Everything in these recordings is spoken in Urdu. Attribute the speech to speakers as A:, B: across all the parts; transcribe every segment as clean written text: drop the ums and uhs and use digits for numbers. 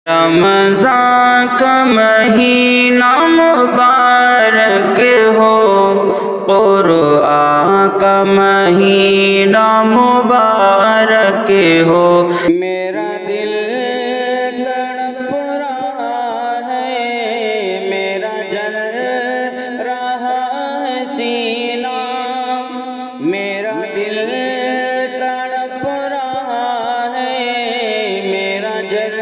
A: رمضان کا مہینہ مبارک ہو، قرآن کا مہینہ مبارک ہو۔ میرا دل تڑپ رہا ہے، میرا جل رہا ہے سینہ، میرا دل تڑپ رہا ہے، میرا جل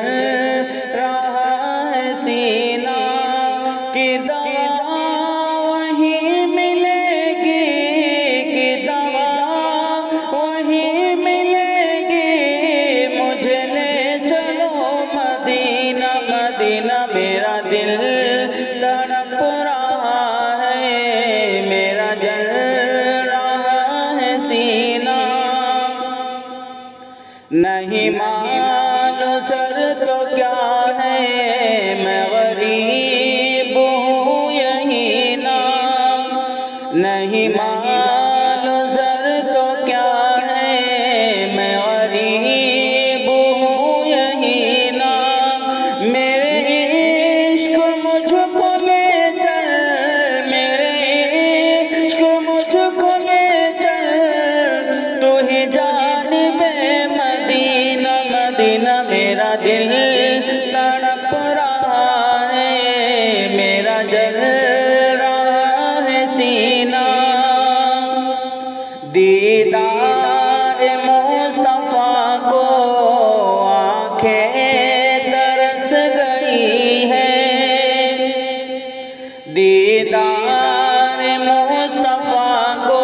A: سینہ کی دوا وہیں ملے گی، کی دوا وہیں ملے گی، مجھے لے چلو مدینہ مدینہ۔ میرا دل تڑپ رہا ہے، میرا جل رہا ہے سینہ، نہیں معلوم سر تو کیا ہے، میں غریب ہوں یہی نا، نہیں معلوم سر تو کیا ہے، میں غریب ہوں یہی نا، میرے عشق مجھ کو لے چل، میرے عشق مجھ کو لے چل، تو ہی جانب مدینہ مدینہ۔ میرا دل تڑپ رہا ہے، میرا جل رہا ہے سینہ، دیدار مصطفیٰ کو آنکھیں ترس گئی ہے، دیدار مصطفیٰ کو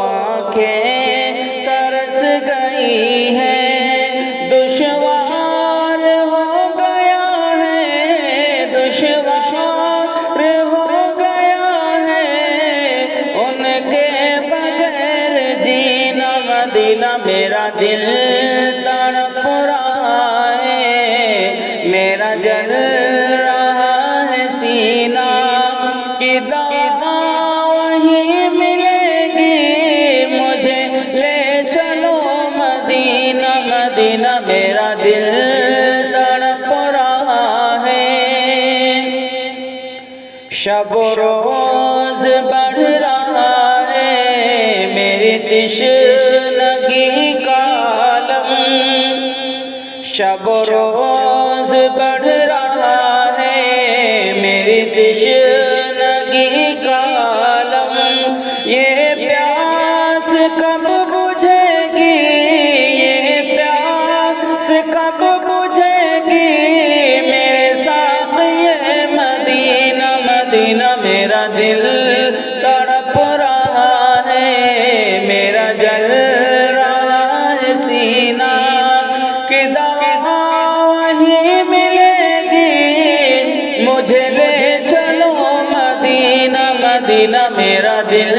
A: آنکھیں ترس گئی ہے، دشوار ہو گیا ہے، دشوار ہو گیا ہے، ان کے بغیر جینا مدینہ۔ میرا دل تڑپ رہا ہے، میرا جل رہا ہے سینہ، کی دوا وہیں ملے گی، مجھے لے چلو مدینہ مدینہ۔ میرا دل تڑپ رہا ہے، شب و روز بڑھ رہا ہے، میری تشنگی کا عالم، شب و روز بڑھ رہا ہے، میری تشنگی کا عالم، یہ پیاس کب بجھے گی، یہ پیاس کب بجھے گی، میرے ساقی مدینہ مدینہ۔ میرا دل تڑپ رہا ہے، میرا جل رہا ہے سینہ، کی دوا وہیں ملے گی، مجھے لے چلو مدینہ مدینہ۔ میرا دل